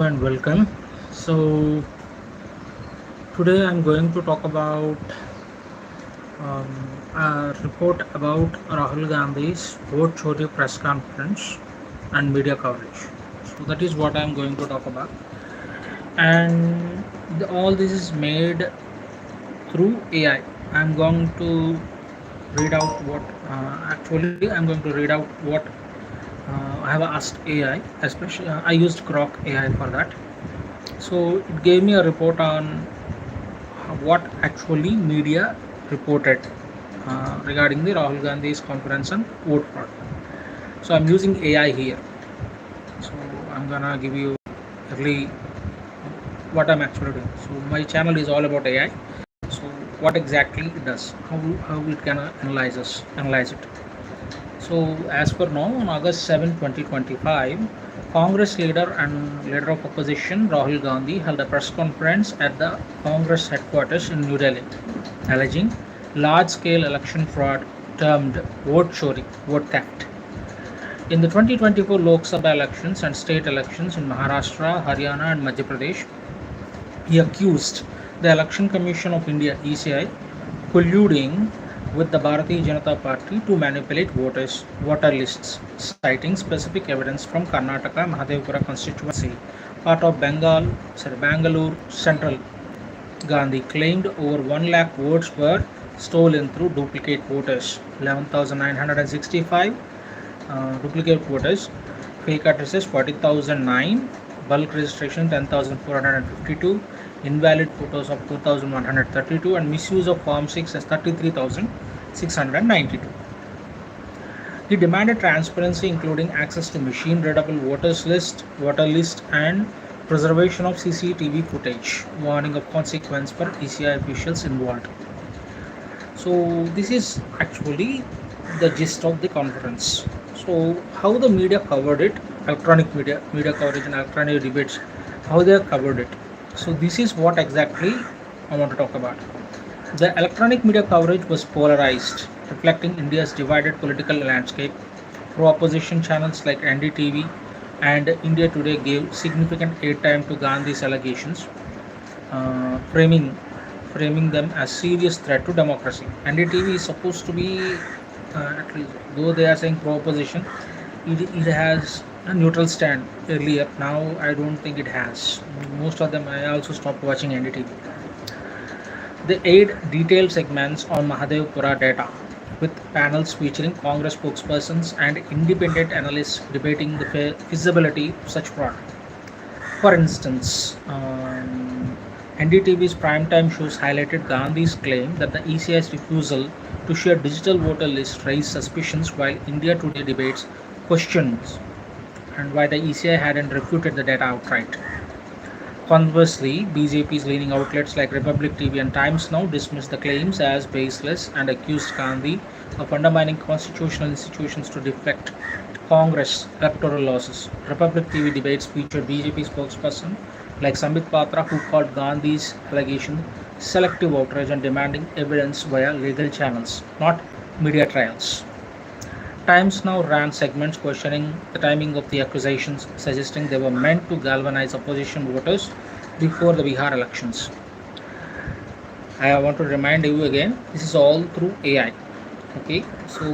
and welcome. So, today I'm going to talk about um, a report about Rahul Gandhi's Vote Chori press conference and media coverage. So, that is what I'm going to talk about. And all this is made through AI. I'm going to read out what I'm going to read out what I have asked AI, especially I used Grok AI for that. So, it gave me a report on what actually media reported regarding the Rahul Gandhi's conference and vote fraud. So I'm using AI here. So I'm gonna give you early what I'm actually doing. So my channel is all about AI. So what exactly it does, how it can analyze it. So as per now, on August 7, 2025, Congress leader and leader of opposition Rahul Gandhi held a press conference at the Congress headquarters in New Delhi, alleging large-scale election fraud termed vote chori, vote theft. In the 2024 Lok Sabha elections and state elections in Maharashtra, Haryana, and Madhya Pradesh, he accused the Election Commission of India (ECI) colluding with the Bharatiya Janata Party to manipulate voter lists, citing specific evidence from Karnataka Mahadevapura constituency, part of Bangalore Central. Gandhi claimed over 1 lakh votes were stolen through duplicate voters, 11,965 duplicate voters, fake addresses 40,009, bulk registration 10,452, invalid photos of 2,132, and misuse of Form 6 as 33,692. He demanded transparency, including access to machine-readable voter list, and preservation of CCTV footage, warning of consequence for ECI officials involved. So this is actually the gist of the conference. So how the media covered it, electronic media coverage and electronic debates, how they covered it. So this is what exactly I want to talk about. The electronic media coverage was polarized, reflecting India's divided political landscape. Pro-opposition channels like NDTV and India Today gave significant airtime to Gandhi's allegations, framing them as serious threat to democracy. NDTV is supposed to be, at least though they are saying pro-opposition, it has a neutral stand earlier. Now I don't think it has. Most of them, I also stopped watching NDTV. They aired detailed segments on Mahadevapura data, with panels featuring Congress spokespersons and independent analysts debating the feasibility of such fraud. For instance, NDTV's primetime shows highlighted Gandhi's claim that the ECI's refusal to share digital voter lists raised suspicions, while India Today debates questions and why the ECI hadn't refuted the data outright. Conversely, BJP's leading outlets like Republic TV and Times Now dismissed the claims as baseless and accused Gandhi of undermining constitutional institutions to deflect Congress electoral losses. Republic TV debates featured BJP spokesperson like Sambit Patra, who called Gandhi's allegation selective outrage and demanding evidence via legal channels, not media trials. Times Now ran segments questioning the timing of the accusations, suggesting they were meant to galvanize opposition voters before the Bihar elections. I want to remind you again, this is all through AI. Okay, so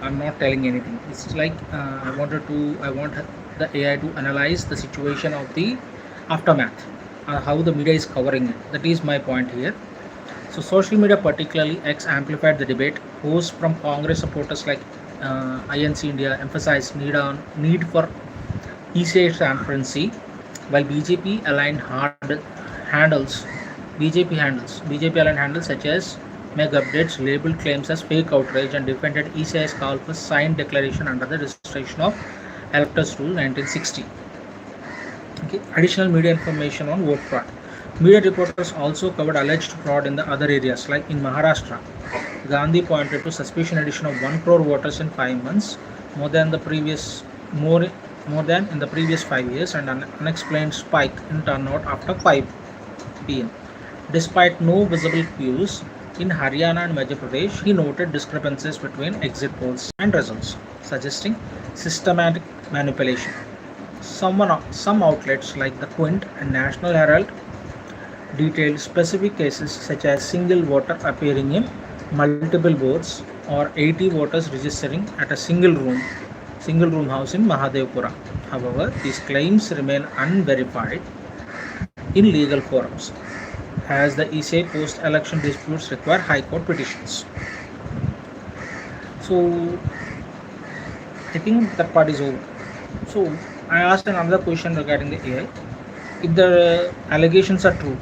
I'm not telling anything. It's like I want the AI to analyze the situation of the aftermath, how the media is covering it. That is my point here. So social media, particularly X, amplified the debate. Posts from Congress supporters like INC India emphasized need for ECI transparency, while BJP aligned handles such as Meg updates labeled claims as fake outrage and defended ECI's call for signed declaration under the registration of Electors Rule 1960. Okay. Additional media information on vote fraud. Media reporters also covered alleged fraud in the other areas, like in Maharashtra. Gandhi pointed to suspicious addition of 1 crore voters in 5 months, more than in the previous 5 years, and an unexplained spike in turnout after 5 p.m. Despite no visible cues, in Haryana and Madhya Pradesh, he noted discrepancies between exit polls and results, suggesting systematic manipulation. Some outlets like the Quint and National Herald detailed specific cases such as single voter appearing in multiple votes or 80 voters registering at a single room house in Mahadevpura. However, these claims remain unverified in legal forums as the ECI post election disputes require high court petitions. So I think that part is over. So I asked another question regarding the AI. If the allegations are true,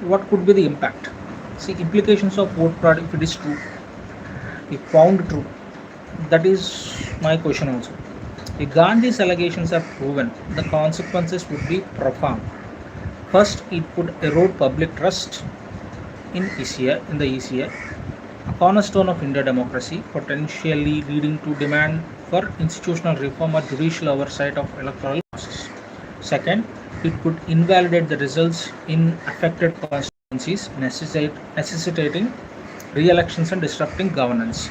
what could be the impact? See, implications of vote fraud if it is true, if found true. That is my question also. If Gandhi's allegations are proven, the consequences would be profound. First, it would erode public trust in the ECI, a cornerstone of Indian democracy, potentially leading to demand for institutional reform or judicial oversight of electoral process. Second, it could invalidate the results in affected constituencies, necessitating re-elections and disrupting governance.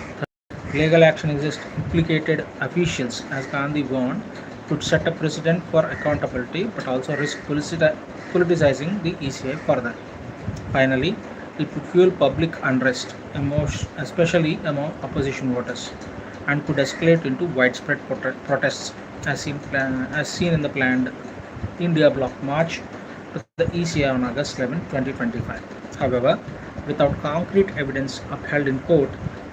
Legal action against implicated officials, as Gandhi warned, could set a precedent for accountability but also risk politicizing the ECI further. Finally, it would fuel public unrest, especially among opposition voters, and could escalate into widespread protests as seen in the planned India Bloc March to the ECI on August 11, 2025. However, without concrete evidence upheld in court,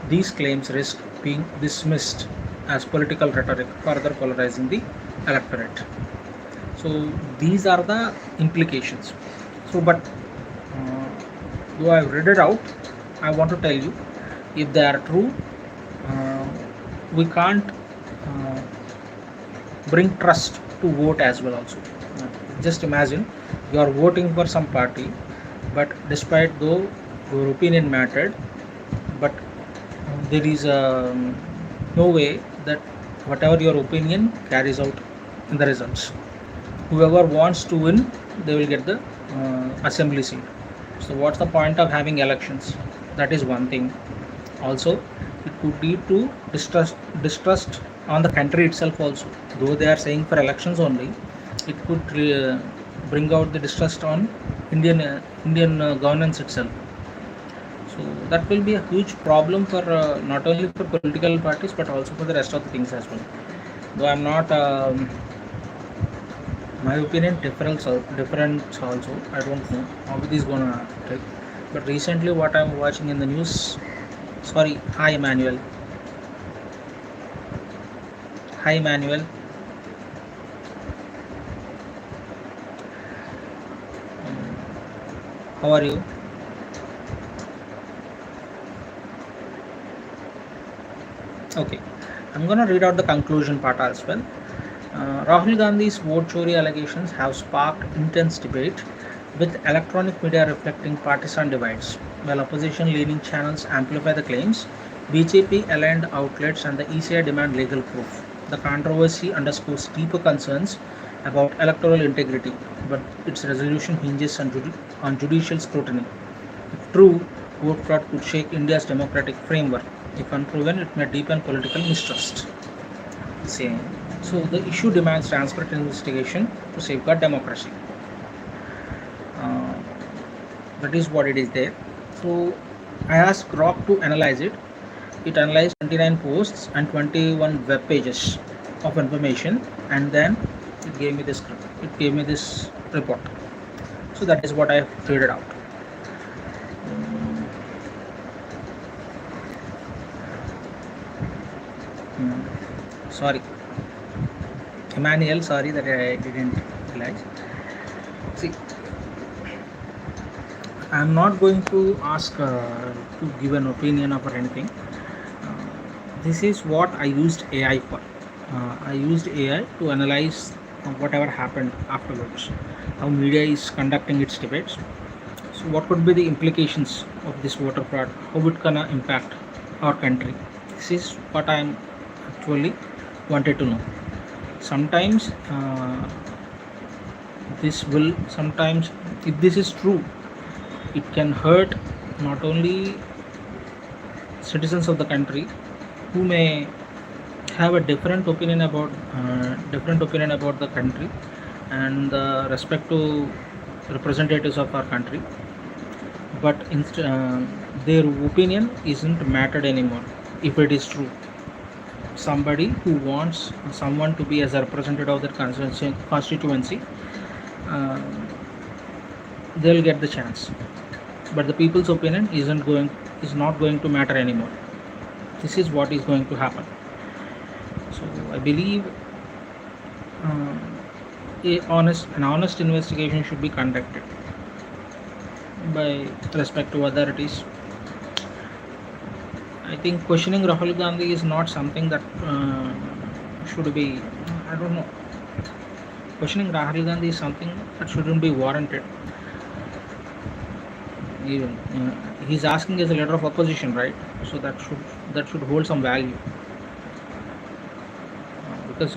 these claims risk being dismissed as political rhetoric, further polarizing the electorate. So these are the implications. So, but though I've read it out, I want to tell you, if they are true, uh, we can't uh, bring trust to vote as well also. Just imagine you are voting for some party, but despite though your opinion mattered, but there is no way that whatever your opinion carries out in the results. Whoever wants to win, they will get the assembly seat. So what's the point of having elections? That is one thing. Also, it could lead to distrust on the country itself also. Though they are saying for elections only, it could bring out the distrust on Indian governance itself. So that will be a huge problem for not only for political parties but also for the rest of the things as well. Though I'm not, my opinion different also. I don't know how it is gonna take. But recently, what I'm watching in the news. Sorry, hi Emmanuel. Hi Emmanuel. How are you? Okay, I'm gonna read out the conclusion part as well. Rahul Gandhi's vote chori allegations have sparked intense debate, with electronic media reflecting partisan divides. While opposition leaning channels amplify the claims, BJP aligned outlets and the ECI demand legal proof. The controversy underscores deeper concerns about electoral integrity, but its resolution hinges on judicial scrutiny. If true, vote fraud could shake India's democratic framework. If unproven, it may deepen political mistrust. Same. So the issue demands transparent investigation to safeguard democracy. Uh, that is what it is there. So I asked Grok to analyze it. It analyzed 29 posts and 21 web pages of information, and then it gave me this report. So that is what I figured out. Sorry, Emmanuel, sorry that I didn't realize. See, I'm not going to ask to give an opinion or anything. This is what I used AI for. I used AI to analyze whatever happened afterwards, how media is conducting its debates. So, what could be the implications of this voter fraud? How it gonna impact our country? This is what I'm actually wanted to know. Sometimes sometimes if this is true, it can hurt not only citizens of the country who may have a different opinion about the country and respect to representatives of our country, but their opinion isn't mattered anymore. If it is true, somebody who wants someone to be as a representative of their constituency, uh, they'll get the chance, but the people's opinion is not going to matter anymore. This is what is going to happen. So I believe uh, an honest investigation should be conducted by respect to authorities. I think questioning Rahul Gandhi is not something that should be, I don't know. Questioning Rahul Gandhi is something that shouldn't be warranted. Even he's asking as a leader of opposition, right? So that should hold some value. Because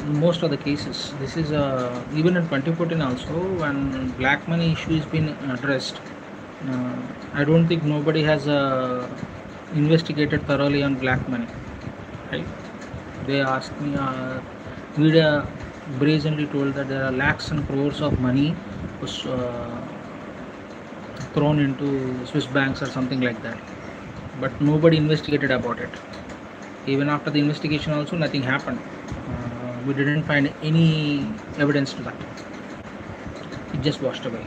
most of the cases, this is even in 2014 also, when black money issue has been addressed, I don't think nobody has investigated thoroughly on black money, right? They asked me, media brazenly told that there are lakhs and crores of money was thrown into Swiss banks or something like that, but nobody investigated about it. Even after the investigation also, nothing happened. We didn't find any evidence to that. It just washed away.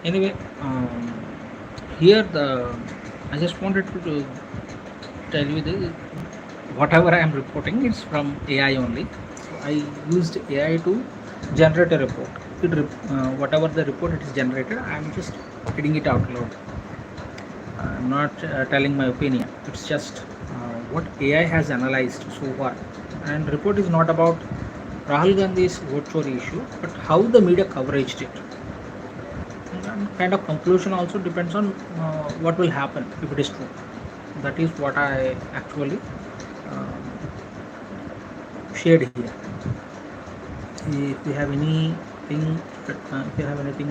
Anyway, here I just wanted to tell you this. Whatever I am reporting, it's from AI only. So I used AI to generate a report. Whatever the report it is generated, I am just reading it out loud. I'm not telling my opinion. It's just what AI has analyzed so far. And report is not about Rahul Gandhi's Vote Chori issue, but how the media coveraged it. And kind of conclusion also depends on what will happen if it is true. That is what I actually shared here. If you have anything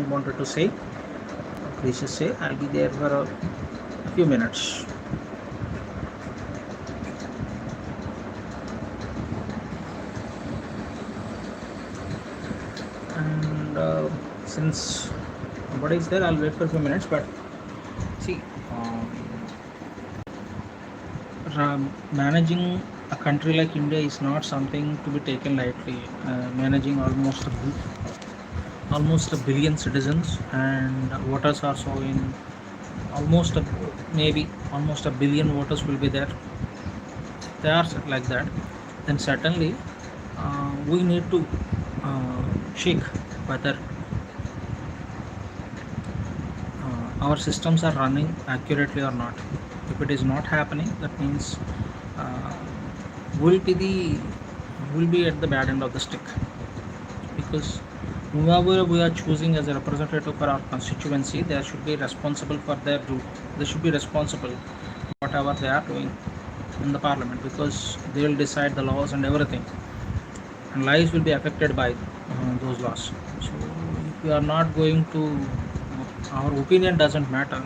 wanted to say, please just say. I'll be there for a few minutes. And since nobody is there, I'll wait for a few minutes. But see, managing a country like India is not something to be taken lightly. Managing almost a billion citizens, and voters are so in maybe almost a billion voters will be there. If they are like that, then certainly we need to check whether our systems are running accurately or not. If it is not happening, that means we'll be at the bad end of the stick, because whoever we are choosing as a representative for our constituency, they should be responsible for their duty. They should be responsible whatever they are doing in the parliament, because they will decide the laws and everything, and lives will be affected by those laws. So if we are not going to, our opinion doesn't matter,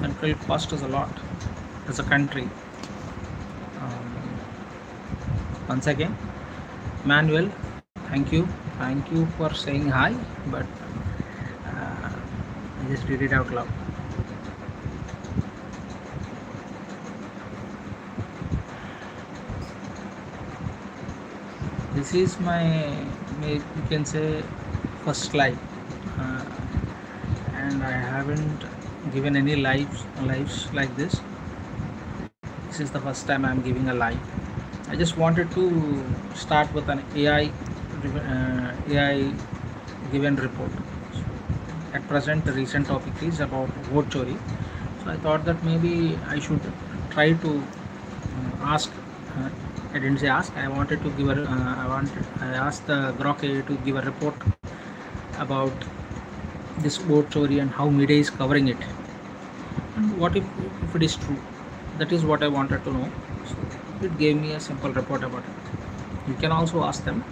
then it will cost us a lot as a country. Once again, Manuel, thank you for saying hi, but I just read it out loud. This is you can say, first live, and I haven't given any lives like this. This is the first time I'm giving a live. I just wanted to start with an AI given report. So at present, the recent topic is about Vote Chori. So I thought that maybe I should try to ask. I didn't say ask. I wanted to give I asked the Grok AI to give a report about this Vote Chori and how media is covering it. And what if it is true? That is what I wanted to know. So it gave me a simple report about it. You can also ask them.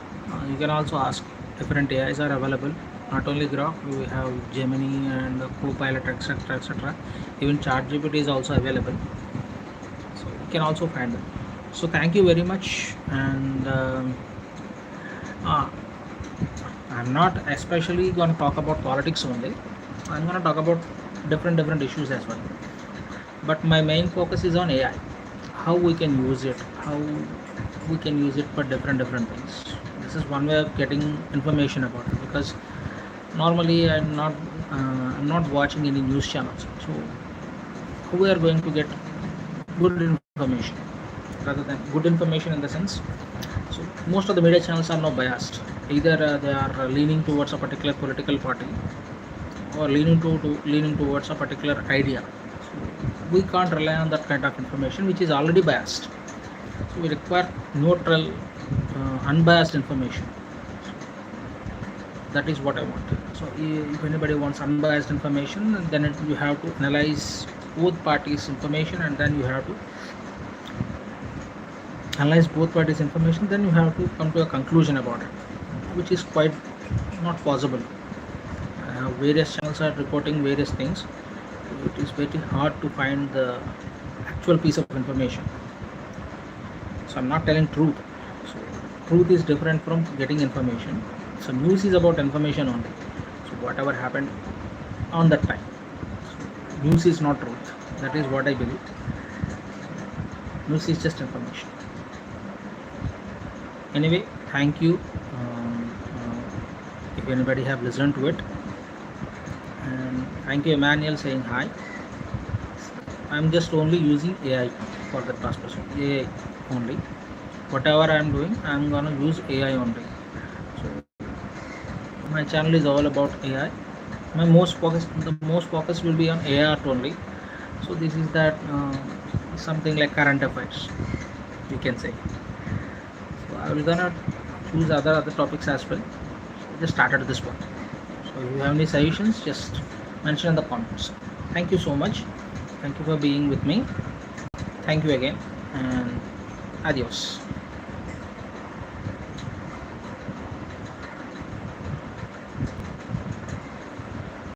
You can also ask. Different AIs are available. Not only Grok, we have Gemini and Copilot, etc. Even ChatGPT is also available. So you can also find them. So thank you very much. And uh, I'm not especially going to talk about politics only. I'm going to talk about different issues as well. But my main focus is on AI. How we can use it, how we can use it for different things. This is one way of getting information about it, because normally I'm not watching any news channels. So how we are going to get good information, rather than good information in the sense, so most of the media channels are not biased. Either they are leaning towards a particular political party, or leaning towards a particular idea. So we can't rely on that kind of information which is already biased. So we require neutral, unbiased information. That is what I want. So if anybody wants unbiased information, then you have to analyze both parties' information, and then you have to analyze both parties' information. Then you have to come to a conclusion about it, which is quite not possible. Various channels are reporting various things. It is very hard to find the actual piece of information. So I'm not telling truth. So truth is different from getting information. So news is about information only. So whatever happened on that time. So news is not truth. That is what I believe. News is just information. Anyway, thank you. If anybody have listened to it, and thank you Emmanuel saying hi. I'm just only using AI for that purpose. AI only. Whatever I'm doing, I'm gonna use AI only. So my channel is all about AI. The most focus will be on AI art only. So this is that something like current affairs, we can say. So I will gonna choose other topics as well. So just started this one. So if you have any suggestions, just mention in the comments. Thank you so much. Thank you for being with me. Thank you again, and adios.